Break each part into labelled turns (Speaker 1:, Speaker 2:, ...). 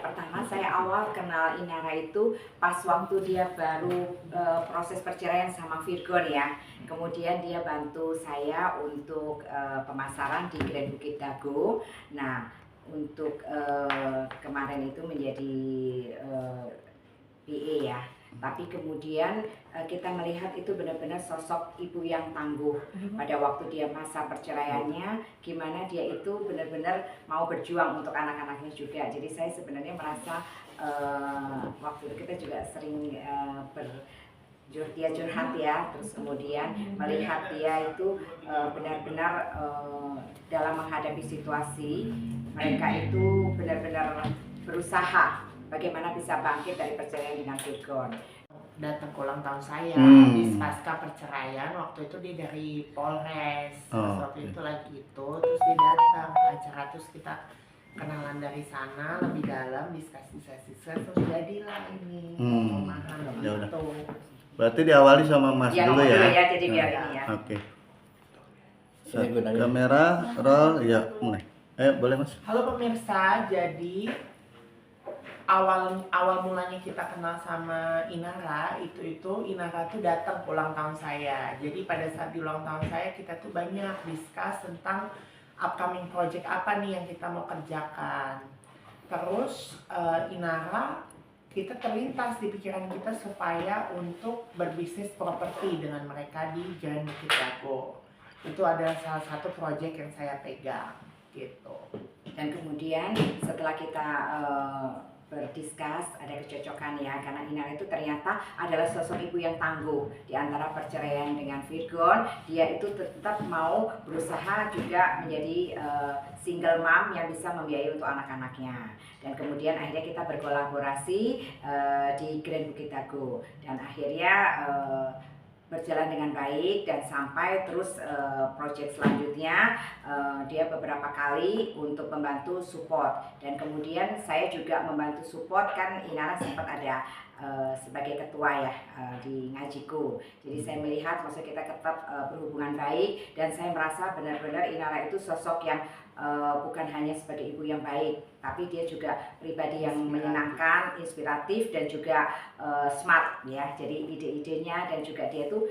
Speaker 1: Pertama saya awal kenal Inara itu pas waktu dia baru proses perceraian sama Virgon ya. Kemudian dia bantu saya untuk pemasaran di Grand Bukit Dago. Nah, untuk kemarin itu menjadi PA ya. Tapi kemudian kita melihat itu benar-benar sosok ibu yang tangguh pada waktu dia masa perceraiannya, gimana dia itu benar-benar mau berjuang untuk anak-anaknya juga. Jadi saya sebenarnya merasa waktu itu kita juga sering dia curhat ya, terus kemudian melihat dia itu benar-benar dalam menghadapi situasi, mereka itu benar-benar berusaha bagaimana bisa bangkit dari perceraian dengan Virgon.
Speaker 2: Datang ke ulang tahun saya di pasca perceraian, waktu itu dia dari Polres, waktu itu lagi terus dia datang ke acara, terus kita kenalan dari sana lebih dalam, diskusi terus jadilah ini pemahaman gitu.
Speaker 3: Berarti diawali sama Mas
Speaker 1: ya,
Speaker 3: dulu ya?
Speaker 1: Ya, jadi biar ini ya.
Speaker 3: Oke. Kamera, roll, ya mulai. Boleh Mas.
Speaker 2: Halo pemirsa, jadi awal mulanya kita kenal sama Inara itu Inara tuh datang ulang tahun saya. Jadi pada saat di ulang tahun saya kita tuh banyak discuss tentang upcoming project apa nih yang kita mau kerjakan. Terus Inara, kita terlintas di pikiran kita supaya untuk berbisnis properti dengan mereka di Grand Bukit Dago. Itu adalah salah satu project yang saya pegang gitu.
Speaker 1: Dan kemudian setelah kita berdiskus, ada kecocokan ya, karena Inara itu ternyata adalah sosok ibu yang tangguh. Di antara perceraian dengan Virgon, dia itu tetap mau berusaha juga menjadi single mom yang bisa membiayai untuk anak-anaknya. Dan kemudian akhirnya kita berkolaborasi di Grand Bukit Dago, dan akhirnya berjalan dengan baik dan sampai terus proyek selanjutnya dia beberapa kali untuk membantu support, dan kemudian saya juga membantu support, kan Inara sempat ada sebagai ketua ya di Ngajiku. Jadi saya melihat maksud kita tetap berhubungan baik, dan saya merasa benar-benar Inara itu sosok yang bukan hanya sebagai ibu yang baik, tapi dia juga pribadi yang menyenangkan, inspiratif, dan juga smart ya. Jadi ide-idenya dan juga dia itu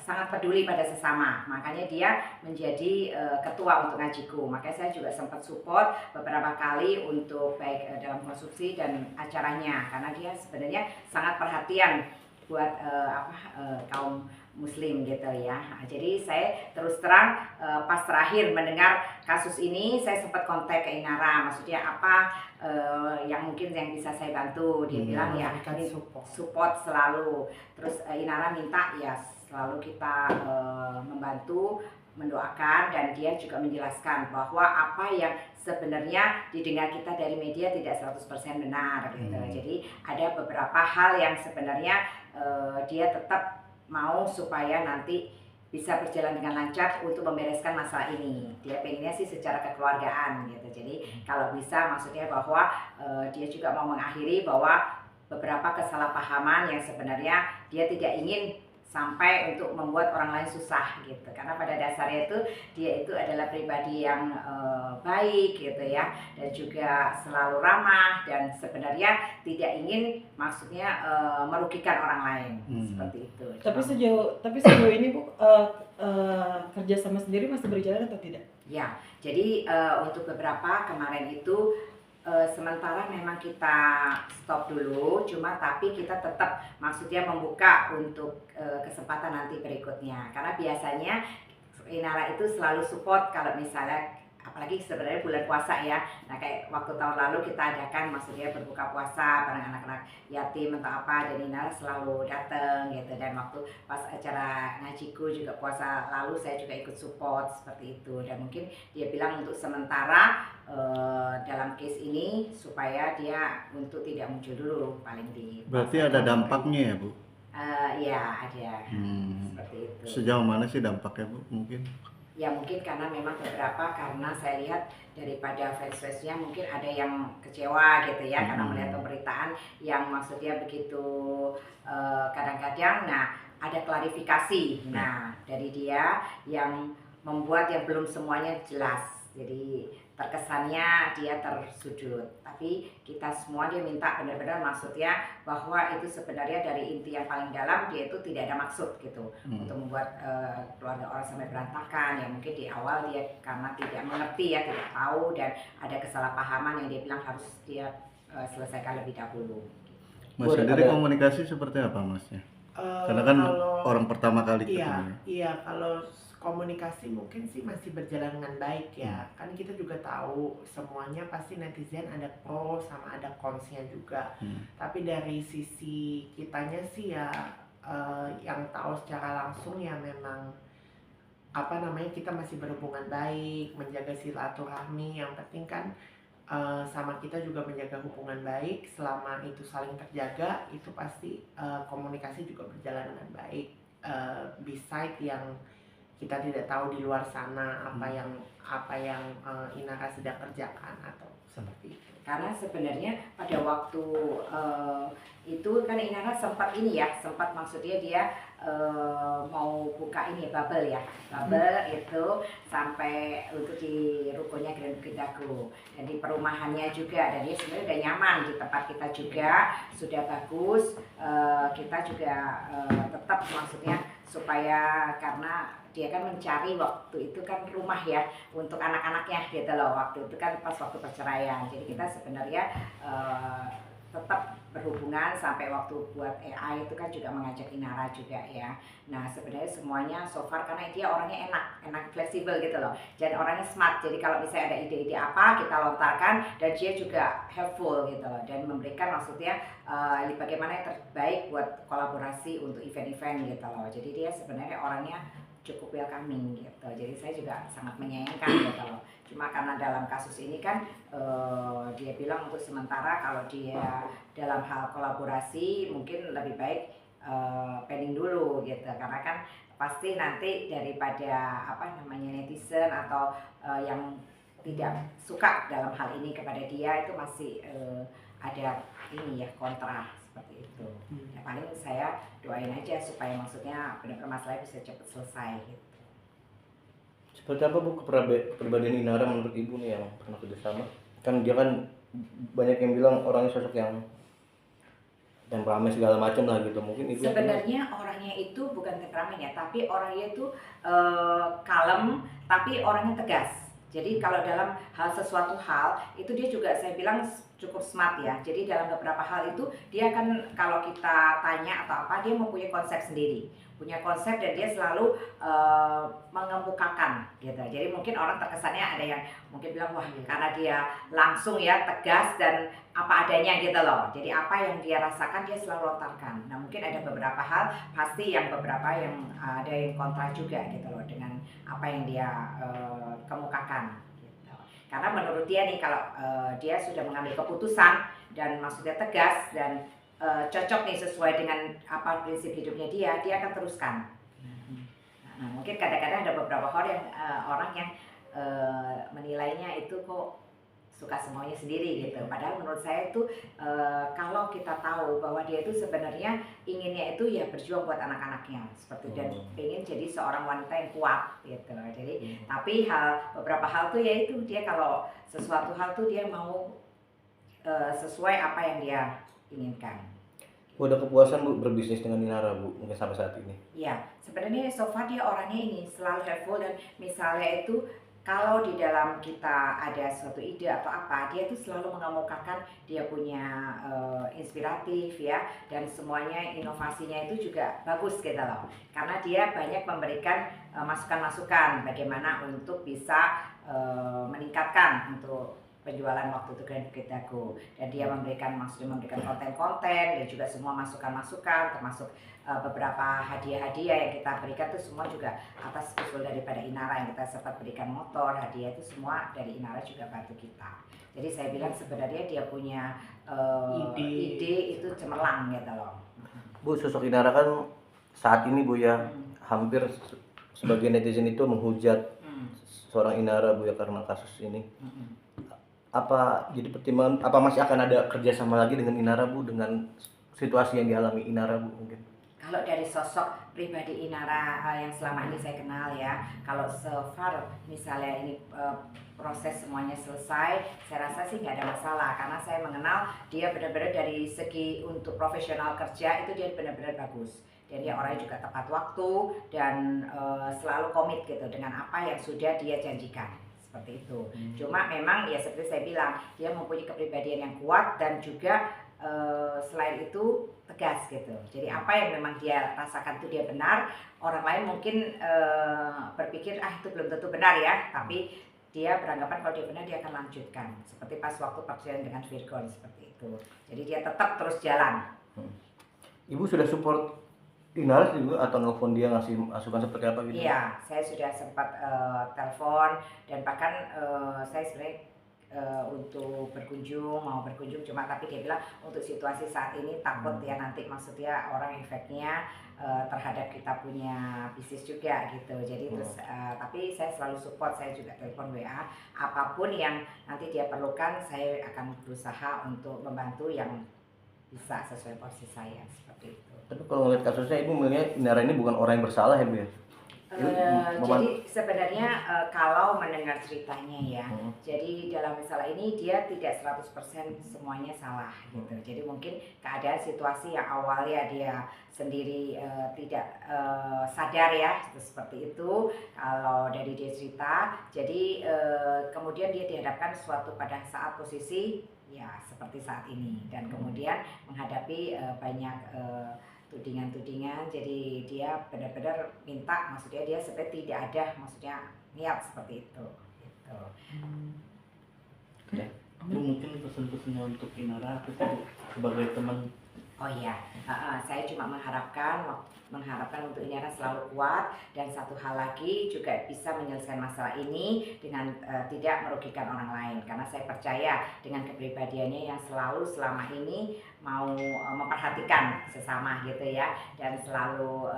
Speaker 1: sangat peduli pada sesama. Makanya dia menjadi ketua untuk Ngajiku. Makanya saya juga sempat support beberapa kali untuk baik dalam konstruksi dan acaranya, karena dia sebenarnya sangat perhatian buat kaum muslim gitu ya. Nah, jadi saya terus terang pas terakhir mendengar kasus ini, saya sempat kontak ke Inara, maksudnya apa yang mungkin yang bisa saya bantu. Dia bilang ya support selalu. Terus Inara minta ya selalu kita membantu, mendoakan, dan dia juga menjelaskan bahwa apa yang sebenarnya didengar kita dari media tidak 100% benar gitu. Jadi ada beberapa hal yang sebenarnya dia tetap mau supaya nanti bisa berjalan dengan lancar untuk membereskan masalah ini. Dia pengennya sih secara kekeluargaan gitu. Jadi kalau bisa, maksudnya bahwa dia juga mau mengakhiri bahwa beberapa kesalahpahaman yang sebenarnya dia tidak ingin sampai untuk membuat orang lain susah gitu, karena pada dasarnya itu dia itu adalah pribadi yang baik gitu ya, dan juga selalu ramah, dan sebenarnya tidak ingin maksudnya merugikan orang lain seperti itu.
Speaker 4: Tapi sejauh ini Bu, kerjasama sendiri masih berjalan atau tidak?
Speaker 1: Ya, jadi untuk beberapa kemarin itu sementara memang kita stop dulu, cuma tapi kita tetap maksudnya membuka untuk kesempatan nanti berikutnya, karena biasanya Inara itu selalu support kalau misalnya apalagi sebenarnya bulan puasa ya. Nah kayak waktu tahun lalu kita adakan maksudnya berbuka puasa bareng anak-anak yatim atau apa, dan Inara selalu datang gitu. Dan waktu pas acara Ngajiku juga puasa lalu saya juga ikut support seperti itu. Dan mungkin dia bilang untuk sementara dalam case ini supaya dia untuk tidak muncul dulu paling di.
Speaker 3: Berarti ada dampaknya ya Bu?
Speaker 1: Ya ada seperti itu.
Speaker 3: Sejauh mana sih dampaknya Bu mungkin?
Speaker 1: Ya mungkin karena memang beberapa, karena saya lihat daripada fans-fansnya mungkin ada yang kecewa gitu ya, karena melihat pemberitaan yang maksudnya begitu kadang-kadang ada klarifikasi dari dia yang membuat yang belum semuanya jelas. Jadi terkesannya dia tersudut, tapi kita semua dia minta benar-benar maksudnya bahwa itu sebenarnya dari inti yang paling dalam dia itu tidak ada maksud gitu untuk membuat keluarga orang sampai berantakan. Ya mungkin di awal dia karena tidak mengerti ya, tidak tahu, dan ada kesalahpahaman yang dia bilang harus dia selesaikan lebih dahulu.
Speaker 3: Mas sendiri komunikasi seperti apa Masnya? Karena kan orang pertama kali ketemu.
Speaker 2: Iya, kalau komunikasi mungkin sih masih berjalan dengan baik ya. Kan kita juga tahu semuanya pasti netizen ada pro sama ada consnya juga. Tapi dari sisi kitanya sih ya yang tahu secara langsung ya memang kita masih berhubungan baik, menjaga silaturahmi. Yang penting kan sama kita juga menjaga hubungan baik. Selama itu saling terjaga, itu pasti komunikasi juga berjalan dengan baik. Beside yang kita tidak tahu di luar sana apa yang Inara sedang kerjakan atau seperti itu.
Speaker 1: Karena sebenarnya pada waktu itu kan Inara sempat maksudnya dia mau buka ini bubble ya, itu sampai untuk di rukonya Grand Bukit Dago dan di perumahannya juga, dan dia sebenarnya udah nyaman di tempat kita juga, sudah bagus. Kita juga tetap maksudnya supaya karena dia kan mencari waktu itu kan rumah ya untuk anak-anaknya gitu loh, waktu itu kan pas waktu perceraian. Jadi kita sebenarnya tetap berhubungan sampai waktu buat AI itu kan juga mengajak Inara juga ya. Nah sebenarnya semuanya so far karena dia orangnya enak fleksibel gitu loh, dan orangnya smart. Jadi kalau misalnya ada ide-ide apa kita lontarkan, dan dia juga helpful gitu loh, dan memberikan maksudnya bagaimana yang terbaik buat kolaborasi untuk event-event gitu loh. Jadi dia sebenarnya orangnya cukup welcoming gitu. Jadi saya juga sangat menyayangkan gitu loh. Cuma karena dalam kasus ini kan dia bilang untuk sementara kalau dia dalam hal kolaborasi mungkin lebih baik pending dulu gitu. Karena kan pasti nanti daripada netizen atau yang tidak suka dalam hal ini kepada dia itu masih ada ini ya kontra seperti itu. Ya paling saya doain aja supaya maksudnya benar-benar masalahnya bisa cepat selesai gitu.
Speaker 5: Seperti apa Bu kepribadian Inara menurut Ibu nih yang pernah kerjasama? Kan dia kan banyak yang bilang orangnya sosok yang temperamen segala macam lah gitu. Mungkin Ibu
Speaker 1: sebenarnya orangnya itu bukan temperamen ya, tapi orangnya itu kalem tapi orangnya tegas. Jadi kalau dalam sesuatu hal itu dia juga saya bilang cukup smart ya. Jadi dalam beberapa hal itu dia kan kalau kita tanya atau apa dia mempunyai konsep sendiri, punya konsep, dan dia selalu mengemukakan gitu. Jadi mungkin orang terkesannya ada yang mungkin bilang wah karena dia langsung ya tegas dan apa adanya gitu loh. Jadi apa yang dia rasakan dia selalu lontarkan. Nah mungkin ada beberapa hal pasti yang beberapa yang ada yang kontra juga gitu loh dengan apa yang dia kemukakan. Gitu. Karena menurut dia nih kalau dia sudah mengambil keputusan dan maksudnya tegas dan cocok nih sesuai dengan apa prinsip hidupnya dia akan teruskan. Nah, mungkin kadang-kadang ada beberapa orang yang menilainya itu kok suka semuanya sendiri gitu. Padahal menurut saya itu kalau kita tahu bahwa dia itu sebenarnya inginnya itu ya berjuang buat anak-anaknya seperti dan ingin jadi seorang wanita yang kuat gitu. Jadi tapi beberapa hal tuh ya itu dia kalau sesuatu hal tuh dia mau sesuai apa yang dia inginkan.
Speaker 5: Bu, ada kepuasan Bu berbisnis dengan Inara Bu mungkin sampai saat ini?
Speaker 1: Ya, sebenarnya so far dia orangnya ini selalu helpful, dan misalnya itu kalau di dalam kita ada suatu ide atau apa, dia tuh selalu mengemukakan dia punya inspiratif ya, dan semuanya inovasinya itu juga bagus gitu loh. Karena dia banyak memberikan masukan-masukan bagaimana untuk bisa meningkatkan untuk penjualan waktu itu Grand Bukit Dago, dan dia memberikan konten-konten dan juga semua masukan-masukan termasuk beberapa hadiah-hadiah yang kita berikan itu semua juga atas usul daripada Inara. Yang kita sempat berikan motor hadiah itu semua dari Inara juga bantu kita. Jadi saya bilang sebenarnya dia punya ide itu cemerlang gitu loh.
Speaker 5: Bu, sosok Inara kan saat ini Bu ya hampir sebagian netizen itu menghujat seorang Inara Bu ya karena kasus ini. Apa jadi pertimbangan apa masih akan ada kerjasama lagi dengan Inara Bu dengan situasi yang dialami Inara Bu mungkin?
Speaker 1: Kalau dari sosok pribadi Inara yang selama ini saya kenal ya, kalau so far misalnya ini proses semuanya selesai, saya rasa sih nggak ada masalah karena saya mengenal dia benar-benar dari segi untuk profesional kerja itu dia benar-benar bagus. Dan dia orangnya juga tepat waktu dan selalu komit gitu dengan apa yang sudah dia janjikan. Seperti itu. Cuma memang ya seperti saya bilang, dia mempunyai kepribadian yang kuat dan juga selain itu tegas gitu. Jadi apa yang memang dia rasakan itu dia benar, orang lain mungkin berpikir itu belum tentu benar ya, tapi dia beranggapan kalau dia benar dia akan lanjutkan. Seperti pas waktu percayaan dengan Virgon seperti itu. Jadi dia tetap terus jalan.
Speaker 5: Ibu sudah support Inara juga atau nelfon dia ngasih masukan seperti apa gitu?
Speaker 1: Iya, saya sudah sempat telepon dan bahkan saya sebenarnya untuk mau berkunjung cuma tapi dia bilang untuk situasi saat ini takut ya nanti maksudnya orang efeknya terhadap kita punya bisnis juga gitu. Jadi terus tapi saya selalu support, saya juga telepon WA apapun yang nanti dia perlukan saya akan berusaha untuk membantu yang bisa sesuai porsi saya seperti itu.
Speaker 5: Tapi kalau ngeliat kasusnya ibu melihat Inara ini bukan orang yang bersalah ya Bu ya?
Speaker 1: Jadi sebenarnya kalau mendengar ceritanya ya, jadi dalam masalah ini dia tidak 100% semuanya salah gitu. Jadi mungkin keadaan situasi yang awalnya dia sendiri tidak sadar ya seperti itu. Kalau dari dia cerita, jadi kemudian dia dihadapkan suatu pada saat posisi ya seperti saat ini dan kemudian menghadapi banyak tudingan-tudingan, jadi dia benar-benar minta, maksudnya dia sebenarnya tidak ada maksudnya niat seperti itu gitu.
Speaker 3: Bu, mungkin pesan-pesannya untuk Inara apa sih sebagai teman?
Speaker 1: Oh iya, saya cuma mengharapkan untuk Inara selalu kuat dan satu hal lagi juga bisa menyelesaikan masalah ini dengan tidak merugikan orang lain karena saya percaya dengan kepribadiannya yang selalu selama ini mau memperhatikan sesama gitu ya dan selalu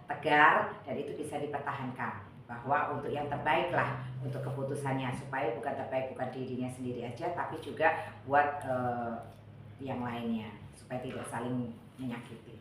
Speaker 1: tegar dan itu bisa dipertahankan bahwa untuk yang terbaik lah untuk keputusannya supaya bukan terbaik bukan dirinya sendiri aja tapi juga buat yang lainnya supaya tidak saling menyakiti.